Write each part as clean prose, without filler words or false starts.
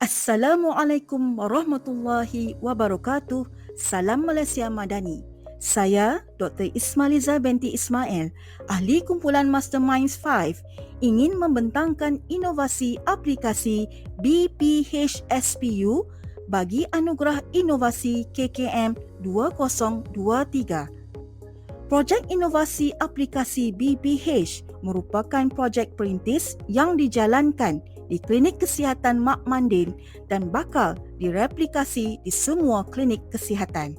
Assalamualaikum warahmatullahi wabarakatuh. Salam Malaysia Madani. Saya Dr. Ismailiza binti Ismail, ahli kumpulan Masterminds 5, ingin membentangkan inovasi aplikasi BPH-SPU bagi Anugerah Inovasi KKM 2023. Projek inovasi aplikasi BPH merupakan projek perintis yang dijalankan di Klinik Kesihatan Mak Mandin dan bakal direplikasi di semua klinik kesihatan.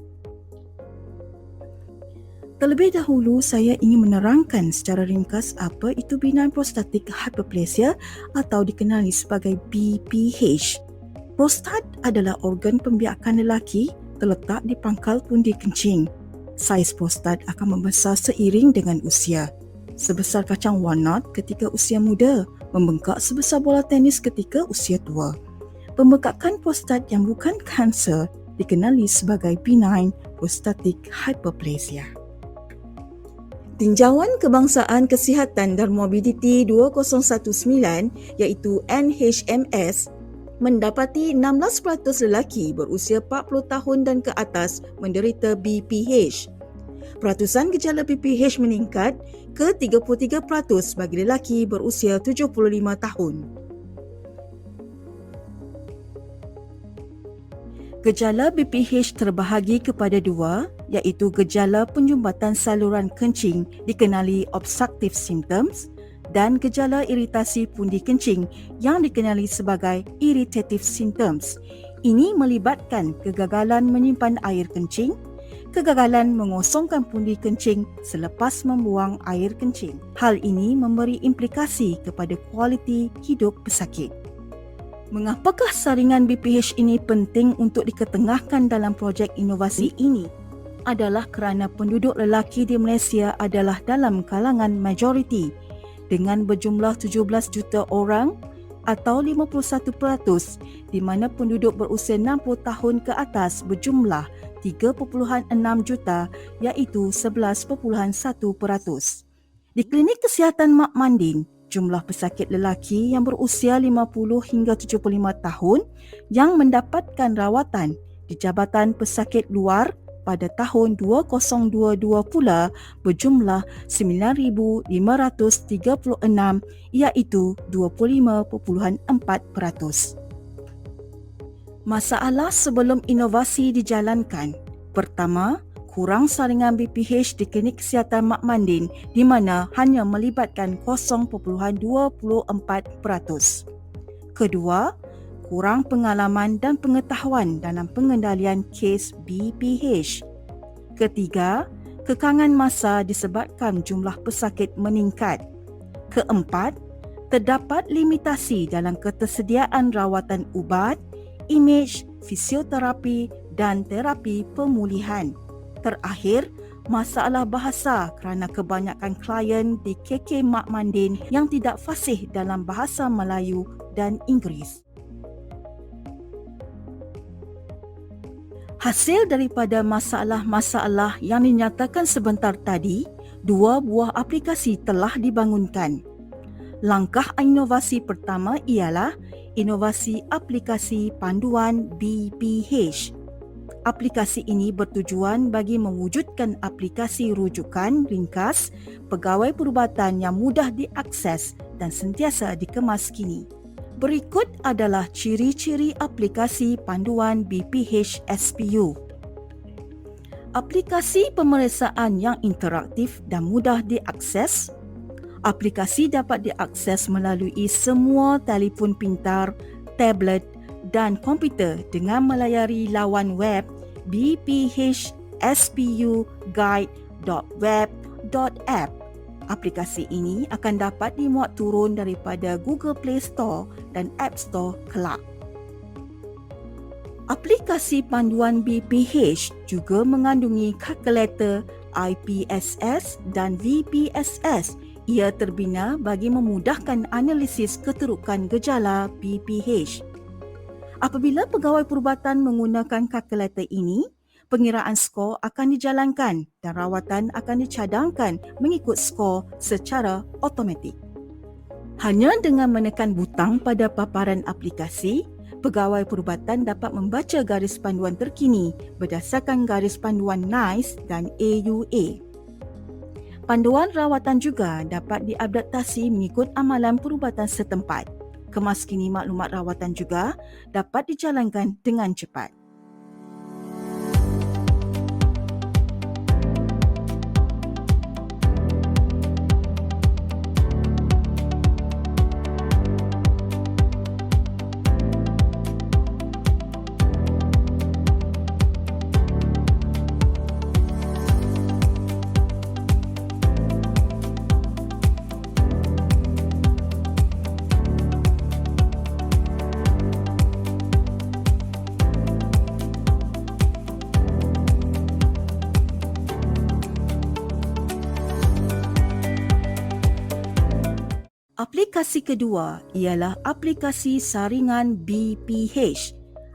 Terlebih dahulu, saya ingin menerangkan secara ringkas apa itu benign prostatic hyperplasia atau dikenali sebagai BPH. Prostat adalah organ pembiakan lelaki terletak di pangkal pundi kencing. Saiz prostat akan membesar seiring dengan usia. Sebesar kacang walnut ketika usia muda, membengkak sebesar bola tenis ketika usia tua. Pembekakan prostat yang bukan kanser dikenali sebagai benign prostatic hyperplasia. Tinjauan Kebangsaan Kesihatan dan Morbiditi 2019 iaitu NHMS mendapati 16% lelaki berusia 40 tahun dan ke atas menderita BPH. Peratusan gejala BPH meningkat ke 33% bagi lelaki berusia 75 tahun. Gejala BPH terbahagi kepada dua, iaitu gejala penyumbatan saluran kencing dikenali obstructive symptoms dan gejala iritasi pundi kencing yang dikenali sebagai irritative symptoms. Ini melibatkan kegagalan menyimpan air kencing, kegagalan mengosongkan pundi kencing selepas membuang air kencing. Hal ini memberi implikasi kepada kualiti hidup pesakit. Mengapakah saringan BPH ini penting untuk diketengahkan dalam projek inovasi ini? Adalah kerana penduduk lelaki di Malaysia adalah dalam kalangan majoriti dengan berjumlah 17 juta orang atau 51%, di mana penduduk berusia 60 tahun ke atas berjumlah 3.6 juta iaitu 11.1%. Di Klinik Kesihatan Mak Mandin, jumlah pesakit lelaki yang berusia 50 hingga 75 tahun yang mendapatkan rawatan di Jabatan Pesakit Luar pada tahun 2022 pula berjumlah 9,536 iaitu 25.4%. Masalah sebelum inovasi dijalankan. Pertama, kurang saringan BPH di Klinik Kesihatan Mak Mandin di mana hanya melibatkan 0.24%. Kedua, kurang pengalaman dan pengetahuan dalam pengendalian kes BPH. Ketiga, kekangan masa disebabkan jumlah pesakit meningkat. Keempat, terdapat limitasi dalam ketersediaan rawatan ubat, imej, fisioterapi dan terapi pemulihan. Terakhir, masalah bahasa kerana kebanyakan klien di KK Mak Mandin yang tidak fasih dalam bahasa Melayu dan Inggeris. Hasil daripada masalah-masalah yang dinyatakan sebentar tadi, 2 buah aplikasi telah dibangunkan. Langkah inovasi pertama ialah inovasi aplikasi panduan BPH. Aplikasi ini bertujuan bagi mewujudkan aplikasi rujukan ringkas pegawai perubatan yang mudah diakses dan sentiasa dikemas kini. Berikut adalah ciri-ciri aplikasi panduan BPH SPU. Aplikasi pemeriksaan yang interaktif dan mudah diakses. Aplikasi dapat diakses melalui semua telefon pintar, tablet dan komputer dengan melayari lawan web bphspuguide.web.app. Aplikasi ini akan dapat dimuat turun daripada Google Play Store dan App Store kelak. Aplikasi panduan BPH juga mengandungi kalkulator IPSS dan VPSS. Ia terbina bagi memudahkan analisis keterukan gejala BPH. Apabila pegawai perubatan menggunakan kalkulator ini, pengiraan skor akan dijalankan dan rawatan akan dicadangkan mengikut skor secara automatik. Hanya dengan menekan butang pada paparan aplikasi, pegawai perubatan dapat membaca garis panduan terkini berdasarkan garis panduan NICE dan AUA. Panduan rawatan juga dapat diadaptasi mengikut amalan perubatan setempat. Kemaskini maklumat rawatan juga dapat dijalankan dengan cepat. Aplikasi kedua ialah aplikasi saringan BPH.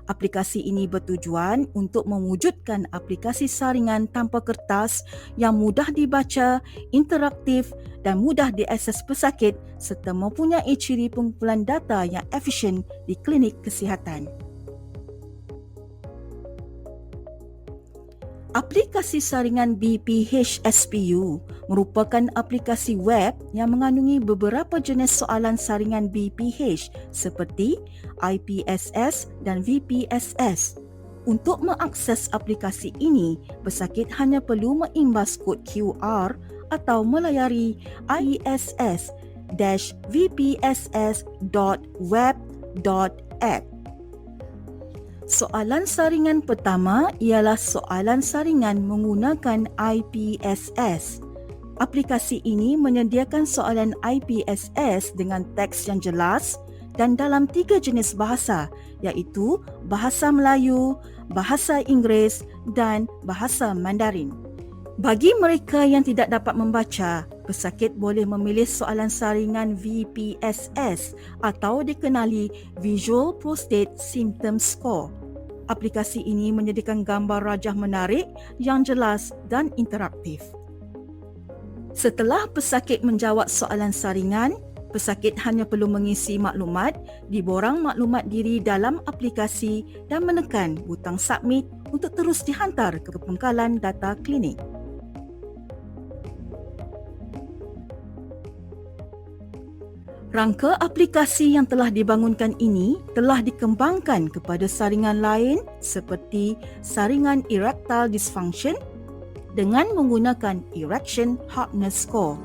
Aplikasi ini bertujuan untuk mewujudkan aplikasi saringan tanpa kertas yang mudah dibaca, interaktif dan mudah diakses pesakit serta mempunyai ciri pengumpulan data yang efisien di klinik kesihatan. Aplikasi saringan BPH SPU merupakan aplikasi web yang mengandungi beberapa jenis soalan saringan BPH seperti IPSS dan VPSS. Untuk mengakses aplikasi ini, pesakit hanya perlu mengimbas kod QR atau melayari iess-vpss.web.app. Soalan saringan pertama ialah soalan saringan menggunakan IPSS. Aplikasi ini menyediakan soalan IPSS dengan teks yang jelas dan dalam 3 jenis bahasa iaitu bahasa Melayu, bahasa Inggeris dan bahasa Mandarin. Bagi mereka yang tidak dapat membaca, pesakit boleh memilih soalan saringan VPSS atau dikenali Visual Prostate Symptom Score. Aplikasi ini menyediakan gambar rajah menarik yang jelas dan interaktif. Setelah pesakit menjawab soalan saringan, pesakit hanya perlu mengisi maklumat di borang maklumat diri dalam aplikasi dan menekan butang submit untuk terus dihantar ke pengkalan data klinik. Rangka aplikasi yang telah dibangunkan ini telah dikembangkan kepada saringan lain seperti saringan erectile dysfunction dengan menggunakan erection hardness score.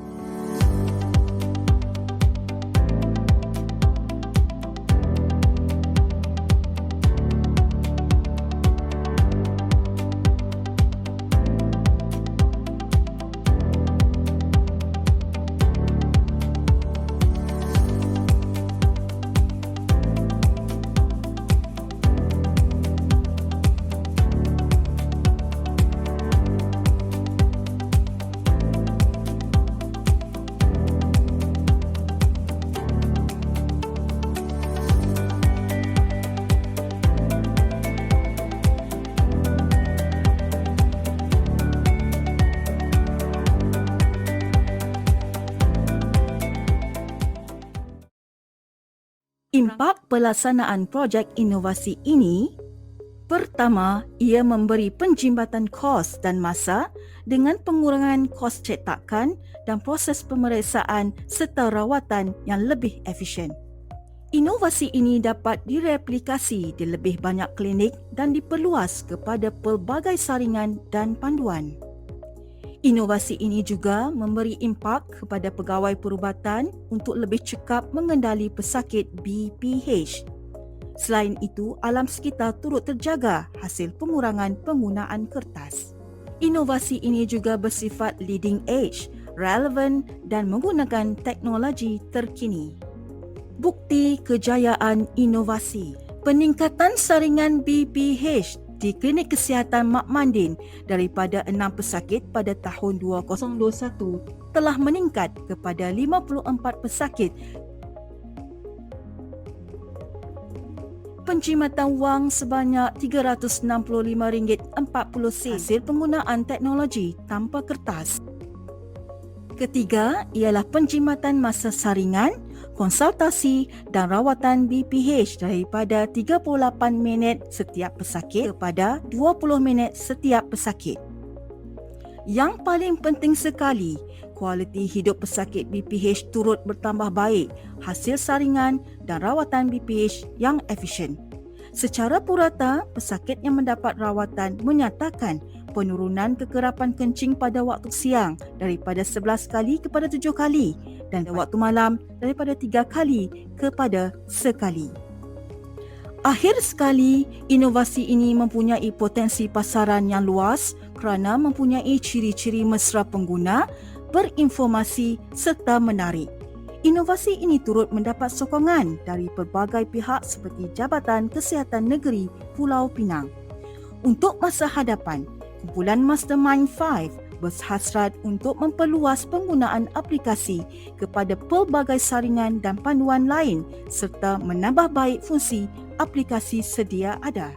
Impak pelaksanaan projek inovasi ini, pertama, ia memberi penjimbatan kos dan masa dengan pengurangan kos cetakan dan proses pemeriksaan serta rawatan yang lebih efisien. Inovasi ini dapat direplikasi di lebih banyak klinik dan diperluas kepada pelbagai saringan dan panduan. Inovasi ini juga memberi impak kepada pegawai perubatan untuk lebih cekap mengendali pesakit BPH. Selain itu, alam sekitar turut terjaga hasil pengurangan penggunaan kertas. Inovasi ini juga bersifat leading edge, relevan dan menggunakan teknologi terkini. Bukti kejayaan inovasi. Peningkatan saringan BPH di Klinik Kesihatan Mak Mandin daripada 6 pesakit pada tahun 2021 telah meningkat kepada 54 pesakit. Penjimatan wang sebanyak RM365.40 hasil penggunaan teknologi tanpa kertas. Ketiga ialah penjimatan masa saringan, konsultasi dan rawatan BPH daripada 38 minit setiap pesakit kepada 20 minit setiap pesakit. Yang paling penting sekali, kualiti hidup pesakit BPH turut bertambah baik hasil saringan dan rawatan BPH yang efisien. Secara purata, pesakit yang mendapat rawatan menyatakan penurunan kekerapan kencing pada waktu siang daripada 11 kali kepada 7 kali dan waktu malam daripada 3 kali kepada sekali. Akhir sekali, inovasi ini mempunyai potensi pasaran yang luas kerana mempunyai ciri-ciri mesra pengguna, berinformasi serta menarik. Inovasi ini turut mendapat sokongan dari pelbagai pihak seperti Jabatan Kesihatan Negeri Pulau Pinang. Untuk masa hadapan, kumpulan Mastermind 5 berhasrat untuk memperluas penggunaan aplikasi kepada pelbagai saringan dan panduan lain serta menambah baik fungsi aplikasi sedia ada.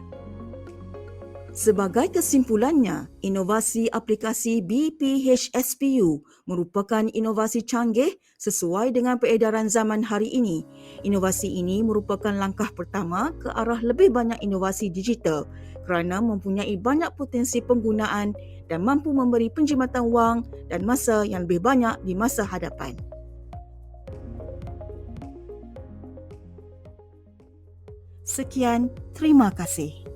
Sebagai kesimpulannya, inovasi aplikasi BPH-SPU merupakan inovasi canggih sesuai dengan peredaran zaman hari ini. Inovasi ini merupakan langkah pertama ke arah lebih banyak inovasi digital kerana mempunyai banyak potensi penggunaan dan mampu memberi penjimatan wang dan masa yang lebih banyak di masa hadapan. Sekian, terima kasih.